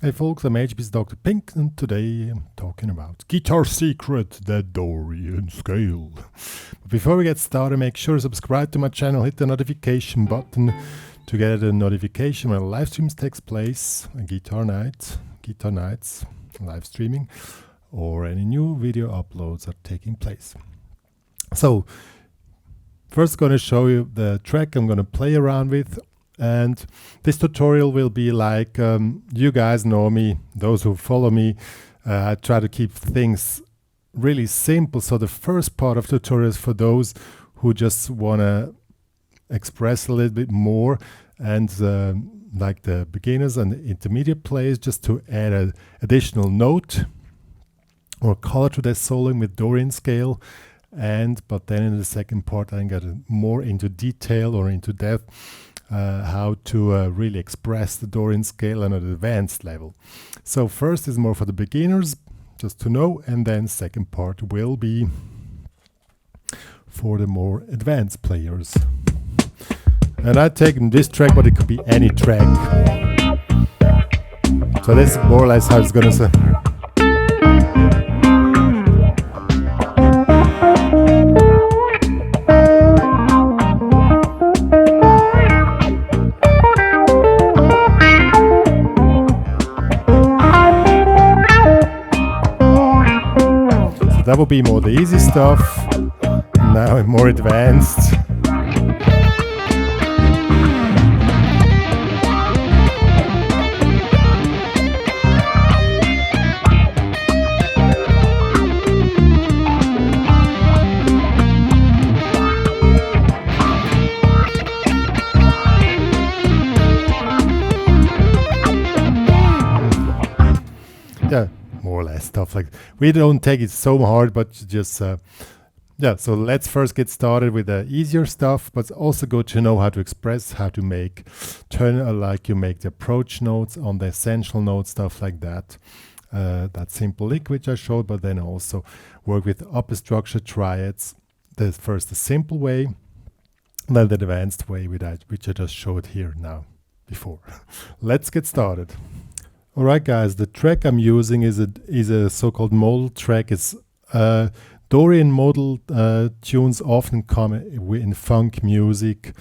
Hey folks, I'm HP's Dr. Pink, and today I'm talking about Guitar Secret, the Dorian scale. But before we get started, make sure to subscribe to my channel, hit the notification button to get a notification when live streams takes place, a guitar nights, live streaming, or any new video uploads are taking place. So, first going to show you the track I'm going to play around with. And this tutorial will be like, you guys know me, those who follow me, I try to keep things really simple. So the first part of the tutorial is for those who just want to express a little bit more, and like the beginners and the intermediate players, just to add an additional note or color to their soloing with Dorian scale. But then in the second part I get more into detail or into depth how to really express the Dorian scale on an advanced level. So first is more for the beginners, just to know, and then second part will be for the more advanced players. And I've taken this track, but it could be any track. So this is more or less how it's gonna say. That will be more the easy stuff. Now I'm more advanced. Yeah. More or less stuff like we don't take it so hard, but just yeah. So let's first get started with the easier stuff, but also good to know how to express, how to make like you make the approach notes on the essential notes, stuff like that. That simple lick which I showed, but then also work with upper structure triads. The first the simple way, then the advanced way with that, which I just showed here now before. Let's get started. Alright guys, the track I'm using is a so-called modal track. It's Dorian modal tunes often come in funk music.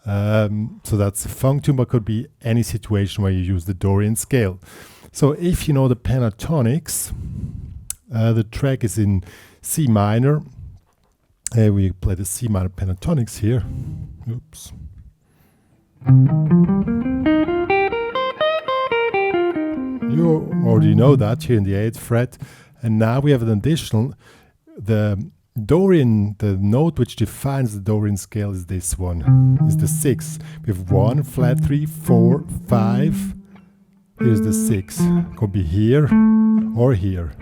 So that's a funk tune, but could be any situation where you use the Dorian scale. So if you know the pentatonics, the track is in C minor. We play the C minor pentatonics here. Oops. You already know that here in the 8th fret, and now we have an additional, the note which defines the Dorian scale is this one, is the 6. We have 1, flat 3, 4, 5, here's the 6, could be here or here.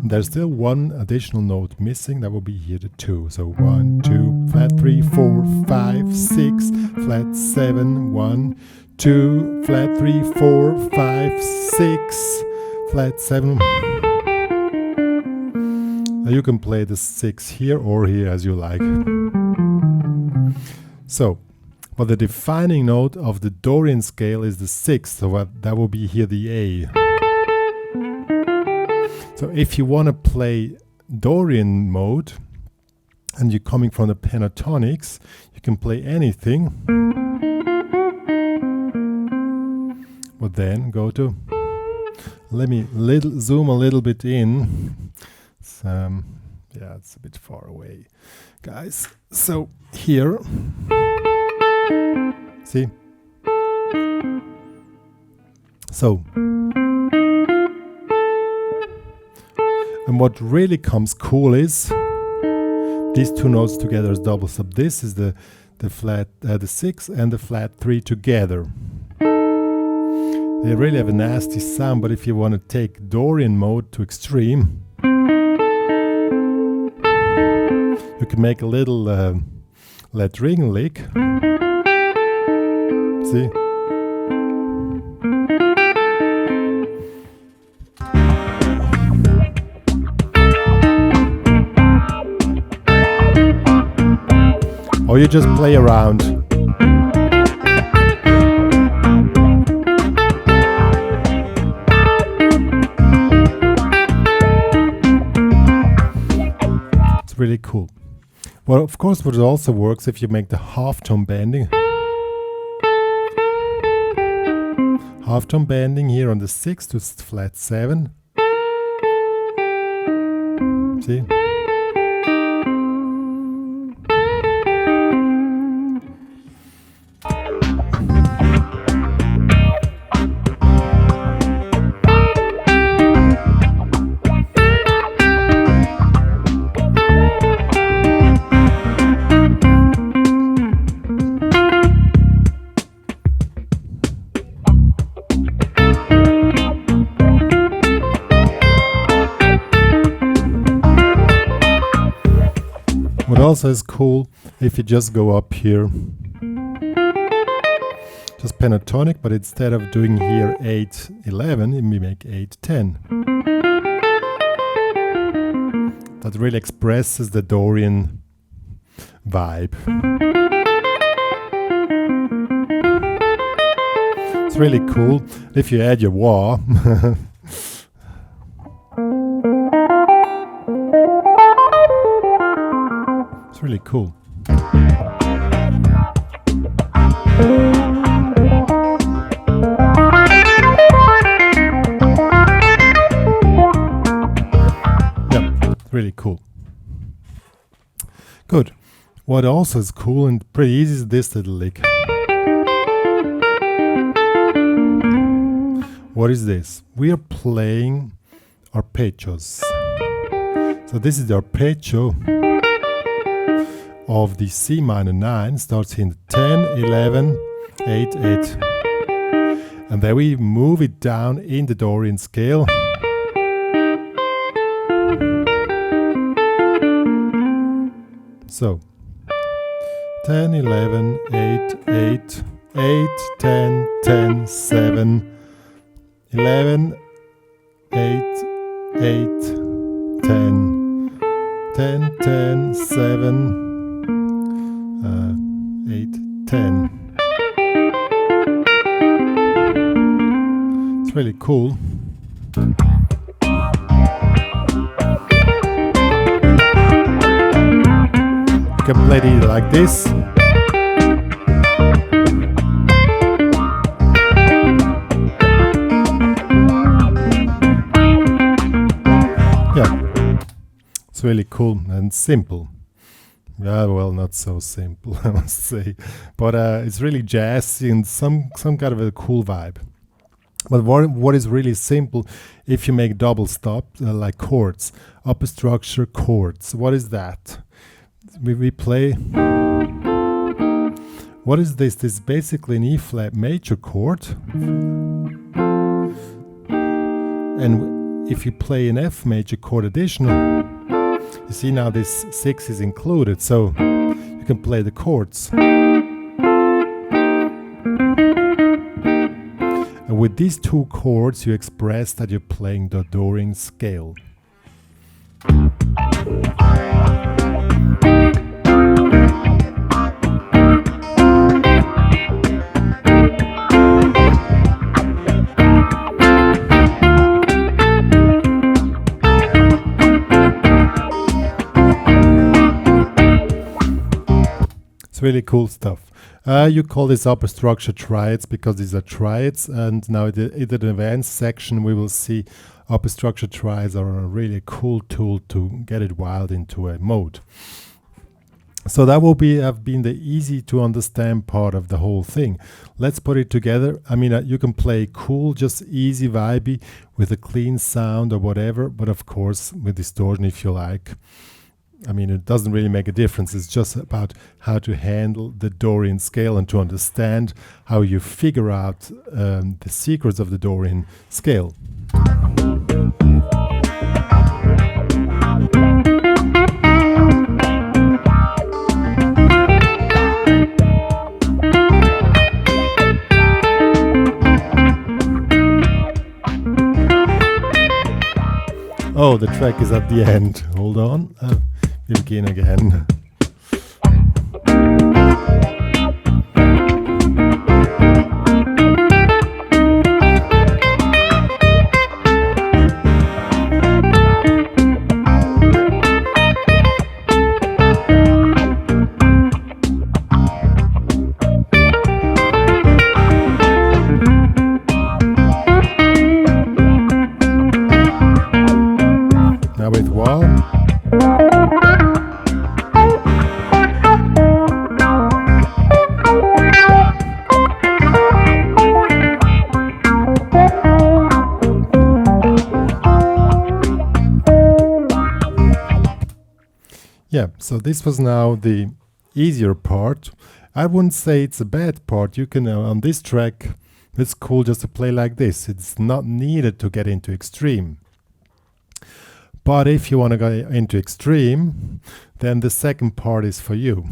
There's still one additional note missing, that will be here, the 2. So 1, 2, flat 3, 4, 5, 6, flat 7, 1, 2, flat 3, 4, 5, 6, flat 7. Now you can play the 6 here or here as you like. So, but the defining note of the Dorian scale is the 6, so that will be here the A. So if you want to play Dorian mode and you're coming from the pentatonics, you can play anything. But then go to, let me zoom a little bit in. Yeah, it's a bit far away, guys. So here, see? So, and what really comes cool is these two notes together as double sub. This is the flat, the 6 and the flat 3 together. They really have a nasty sound, but if you want to take Dorian mode to extreme, you can make a little let ring lick. See? Or you just play around. really cool. Well, of course, what also works if you make the half tone bending. Half tone bending here on the 6 to flat 7. See? What also is cool, if you just go up here, just pentatonic, but instead of doing here 8, 11, we make 8, 10. That really expresses the Dorian vibe. It's really cool. If you add your wah, it's really cool. Yeah, really cool. Good. What also is cool and pretty easy is this little lick. What is this? We are playing arpeggios. So this is the arpeggio of the C minor 9, starts in 10, 11, 8, 8. And then we move it down in the Dorian scale. So 10, 11, 8, 8, 8, 10, 10, 7, 11, 8, 8, 10, 10, 10, 7, 8, 10. It's really cool. You can play it like this. Yeah, it's really cool and simple. Yeah, well, not so simple, I must say, but it's really jazzy and some kind of a cool vibe. But what is really simple, if you make double stop, like chords, upper structure chords, what is that? We play, what is this? This is basically an E flat major chord, and if you play an F major chord additional, you see now this 6 is included, so you can play the chords. And with these two chords, you express that you're playing the Dorian scale. Really cool stuff. You call this upper structure triads because these are triads, and now in the advanced section we will see upper structure triads are a really cool tool to get it wild into a mode. So that will have been the easy to understand part of the whole thing. Let's put it together. I mean, you can play cool, just easy, vibey, with a clean sound or whatever, but of course with distortion if you like. I mean, it doesn't really make a difference. It's just about how to handle the Dorian scale and to understand how you figure out the secrets of the Dorian scale. Oh, the track is at the end. Hold on. We begin again. Yeah, so this was now the easier part. I wouldn't say it's a bad part. You can, on this track, it's cool just to play like this. It's not needed to get into extreme. But if you want to go into extreme, then the second part is for you.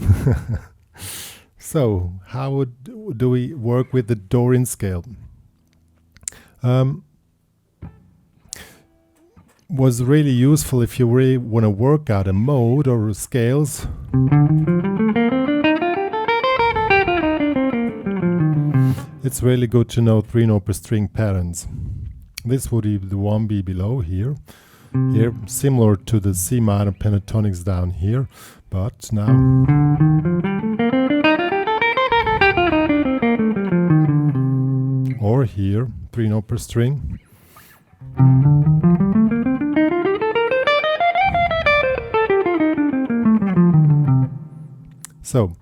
So, how do we work with the Dorian scale? Was really useful if you really want to work out a mode or scales. It's really good to know 3-note per string patterns. This would be the one be below here. Here, similar to the C minor pentatonics down here, but now or here, 3-note per string. So,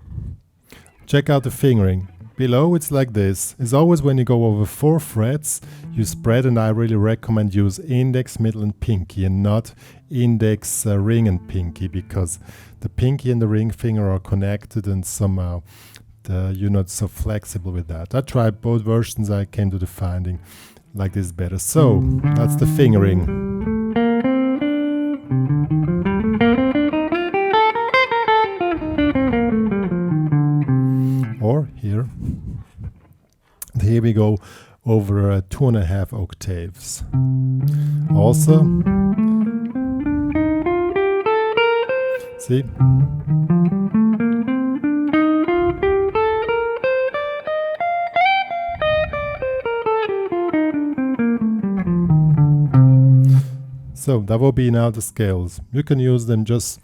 check out the fingering. Below it's like this. It's always when you go over 4 frets, you spread, and I really recommend use index, middle and pinky, and not index, ring and pinky, because the pinky and the ring finger are connected and somehow you're not so flexible with that. I tried both versions, I came to the finding like this better. So, that's the fingering. Or here. And here we go over 2.5 octaves. Also, see? So that will be now the scales. You can use them just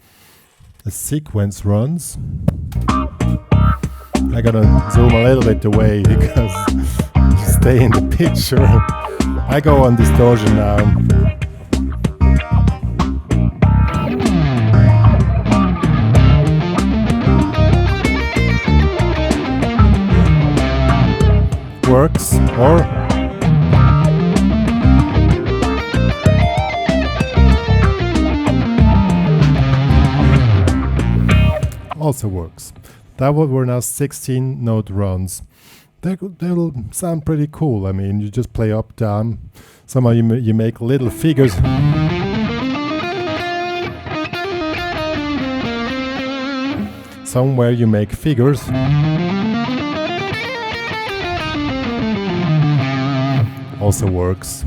as sequence runs. I'm gonna zoom a little bit away because you stay in the picture. I go on distortion now. Works, or also works. That were now 16-note runs. They'll sound pretty cool. I mean, you just play up, down. Somehow you make little figures. Somewhere you make figures. Also works.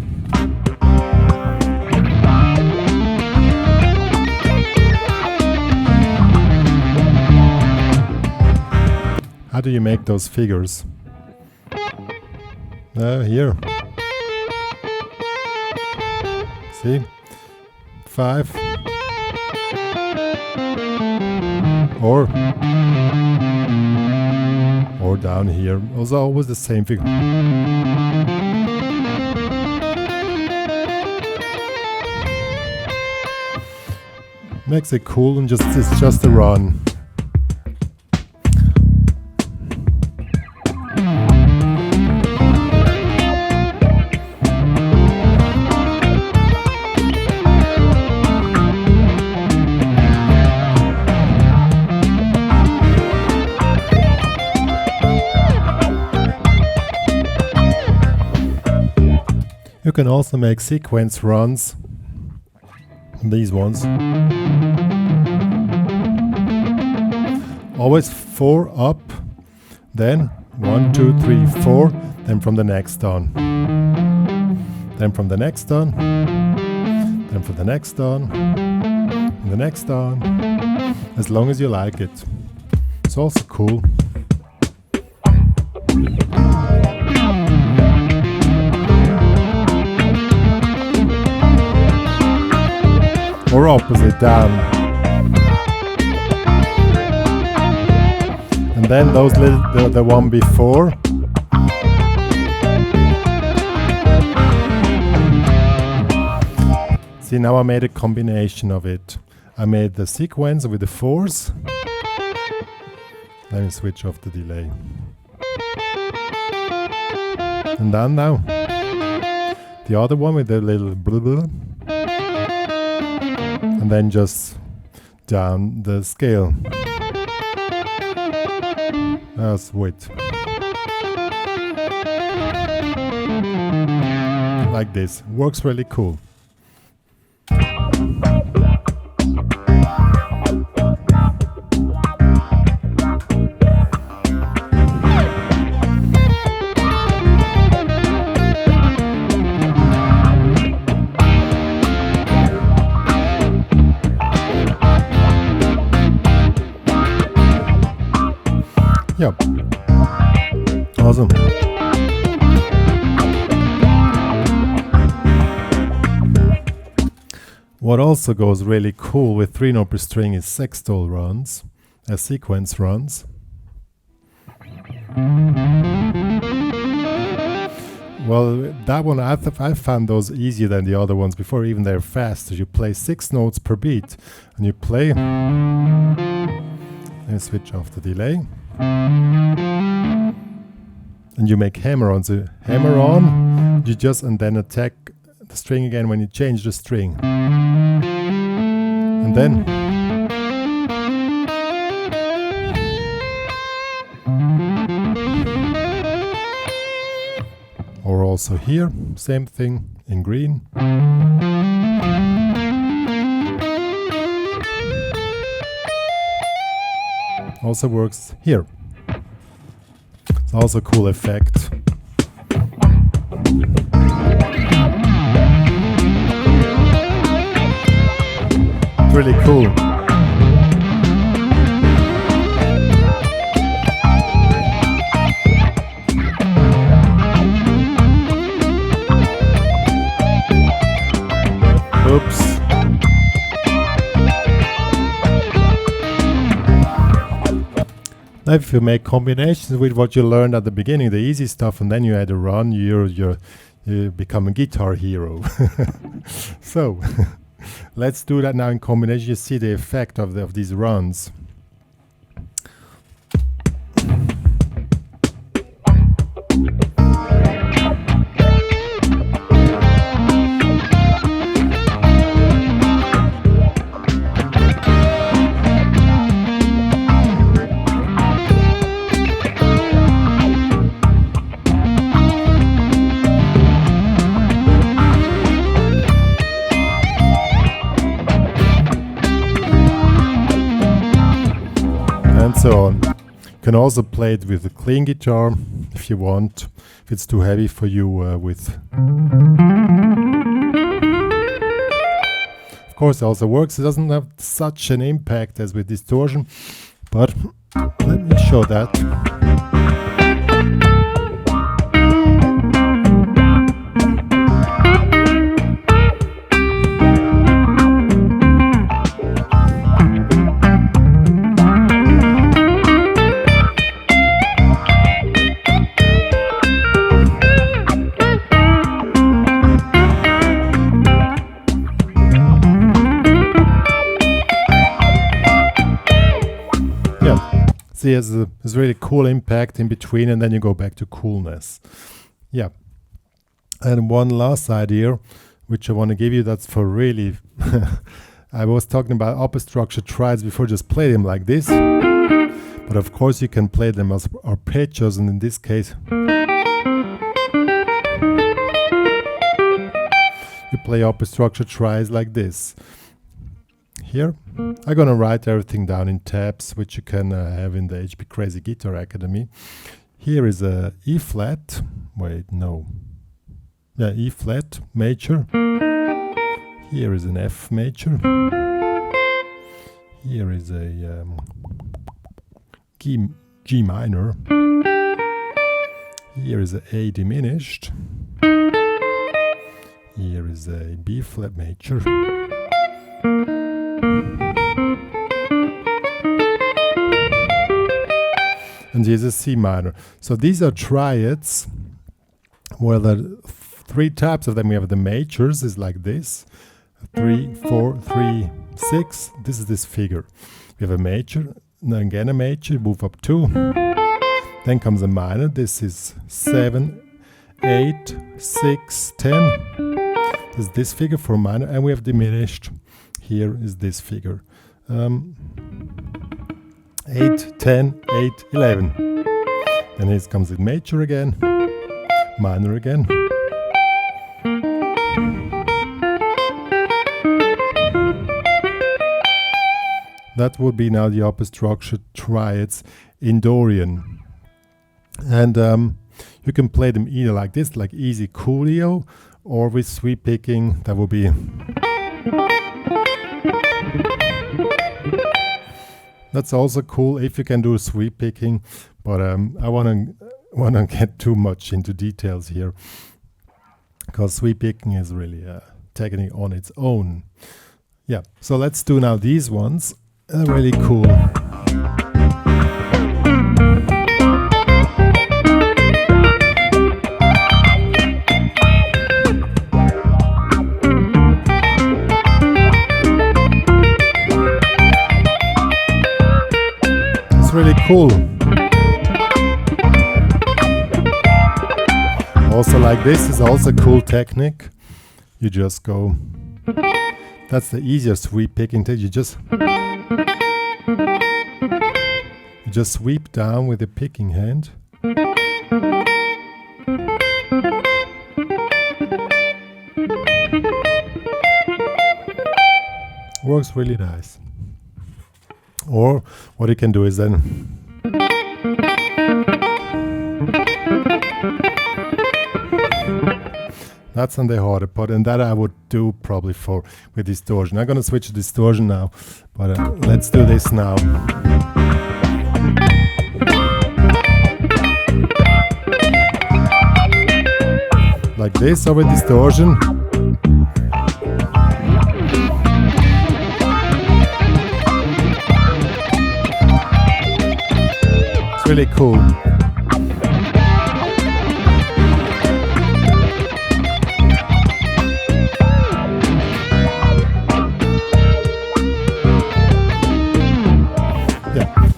How do you make those figures? Here. See? 5. Or down here. Also always the same figure. Makes it cool and it's just a run. You can also make sequence runs, these ones. Always 4 up, then 1, 2, 3, 4, then from the next on. Then from the next on, then from the next on, and the next on, as long as you like it. It's also cool. Or opposite, down. And then those little, the one before. See, now I made a combination of it. I made the sequence with the fours. Let me switch off the delay. And then now the other one with the little blah blah. And then just down the scale. Sweet. Like this. Works really cool. Yeah. Awesome. What also goes really cool with 3 note per string is sextole runs, sequence runs. Well, that one I found those easier than the other ones before, even they're faster. You play 6 notes per beat and you play and switch off the delay. And you make hammer-ons. So hammer on, you just and then attack the string again when you change the string. And then or also here, same thing in green. Also works here. It's also a cool effect. It's really cool. Oops. Now if you make combinations with what you learned at the beginning, the easy stuff, and then you add a run, you become a guitar hero. So let's do that now in combination. You see the effect of these runs. So on. You can also play it with a clean guitar if you want, if it's too heavy for you with. Of course it also works, it doesn't have such an impact as with distortion, but let me show that. See, there's a really cool impact in between, and then you go back to coolness. Yeah. And one last idea, which I want to give you, that's for really... I was talking about upper structure triads before, just play them like this. But of course you can play them as arpeggios, and in this case... you play upper structure triads like this. Here, I'm gonna write everything down in tabs, which you can have in the HPCrazy Guitar Academy. Here is a E flat, wait, no. Yeah, E flat major. Here is an F major. Here is a G minor. Here is a A diminished. Here is a B flat major. And here's a C minor. So these are triads where there are 3 types of them. We have the majors, is like this, 3, 4, 3, 6. This is this figure. We have a major, then again a major, move up 2. Then comes a minor. This is 7, 8, 6, 10. This is this figure for minor, and we have diminished. Here is this figure. 8, 10, 8, 11. Then here comes the major again, minor again. That would be now the upper structure triads in Dorian. And you can play them either like this, like easy coolio, or with sweep picking. That would be. That's also cool if you can do sweep picking, but I wanna get too much into details here, because sweep picking is really a technique on its own. Yeah, so let's do now these ones. Really cool. It's really cool. Also, like this is also a cool technique. You just go. That's the easier sweep picking technique. You just sweep down with the picking hand. Works really nice. Or what you can do is then that's on the harder part, and that I would do probably with distortion. I'm gonna switch to distortion now, but let's do this now. Like this over distortion. It's really cool.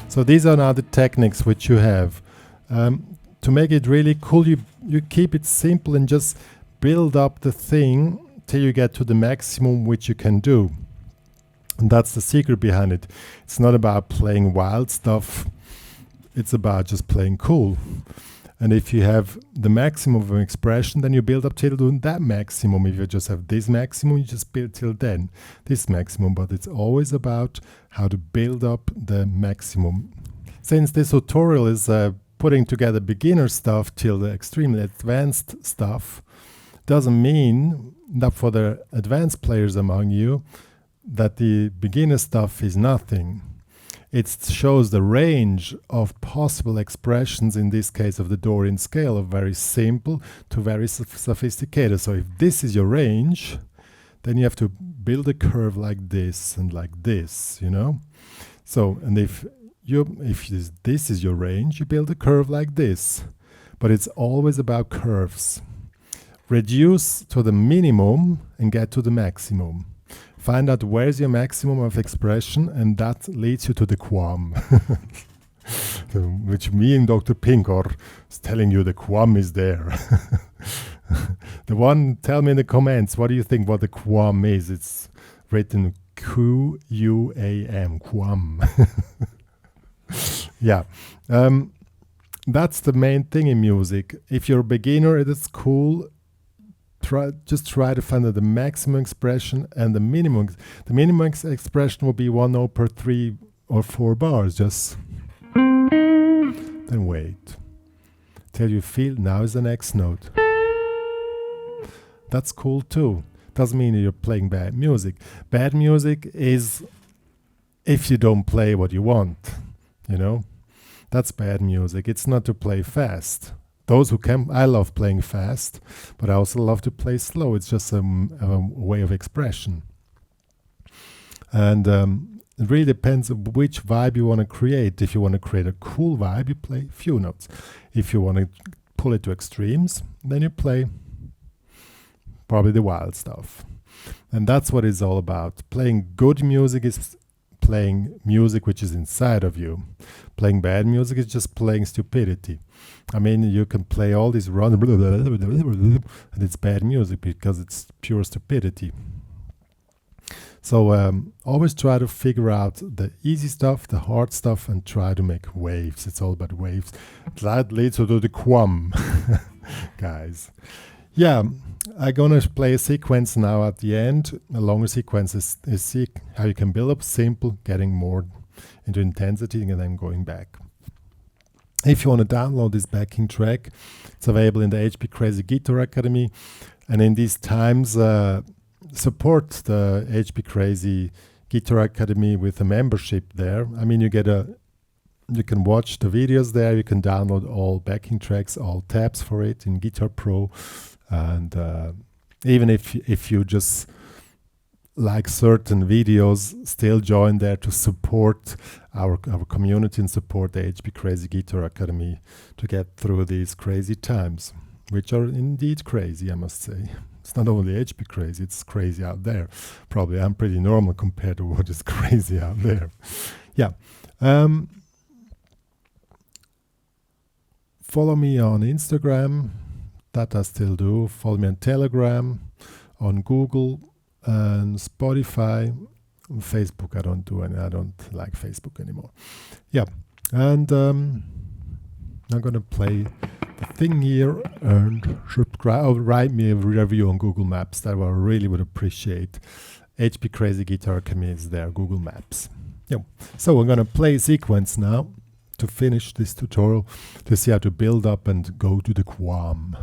So these are now the techniques which you have. To make it really cool, you keep it simple and just build up the thing till you get to the maximum which you can do. And that's the secret behind it. It's not about playing wild stuff. It's about just playing cool. And if you have the maximum of an expression, then you build up till doing that maximum. If you just have this maximum, you just build till then this maximum. But it's always about how to build up the maximum. Since this tutorial is putting together beginner stuff till the extremely advanced stuff, doesn't mean that for the advanced players among you that the beginner stuff is nothing. It shows the range of possible expressions, in this case of the Dorian scale, of very simple to very sophisticated. So if this is your range, then you have to build a curve like this and like this, you know? So, and if this is your range, you build a curve like this. But it's always about curves. Reduce to the minimum and get to the maximum. Find out where's your maximum of expression, and that leads you to the quam. Which me and drpink are telling you the quam is there. The one, tell me in the comments, what do you think what the quam is? It's written Q-U-A-M, quam. Yeah. That's the main thing in music. If you're a beginner, it is cool. Just try to find the maximum expression and the minimum. The minimum expression will be 1 note per 3 or 4 bars. Just then wait till you feel now is the next note. That's cool too. Doesn't mean you're playing bad music. Bad music is if you don't play what you want. You know, that's bad music. It's not to play fast. Those who can, I love playing fast, but I also love to play slow. It's just a way of expression. And it really depends on which vibe you want to create. If you want to create a cool vibe, you play few notes. If you want to pull it to extremes, then you play probably the wild stuff. And that's what it's all about. Playing good music is playing music which is inside of you. Playing bad music is just playing stupidity. I mean, you can play all these run and it's bad music because it's pure stupidity. So always try to figure out the easy stuff, the hard stuff, and try to make waves. It's all about waves. That leads to the quam, guys. Yeah, I'm gonna play a sequence now at the end. A longer sequence is how you can build up simple, getting more into intensity, and then going back. If you want to download this backing track, it's available in the HPCrazy Guitar Academy. And in these times, support the HPCrazy Guitar Academy with a membership there. I mean, you can watch the videos there. You can download all backing tracks, all tabs for it in Guitar Pro. And even if you just like certain videos, still join there to support our community and support the HPCrazy Guitar Academy to get through these crazy times, which are indeed crazy, I must say. It's not only HPCrazy, it's crazy out there. Probably I'm pretty normal compared to what is crazy out there. Yeah. Follow me on Instagram. That I still do. Follow me on Telegram, on Google, and Spotify. On Facebook I don't do any. I don't like Facebook anymore. Yeah, and I'm gonna play the thing here and subscribe. Or write me a review on Google Maps. That I really would appreciate. HPCrazy Guitar Academy is there. Google Maps. Yeah. So I'm gonna play a sequence now to finish this tutorial to see how to build up and go to the quam.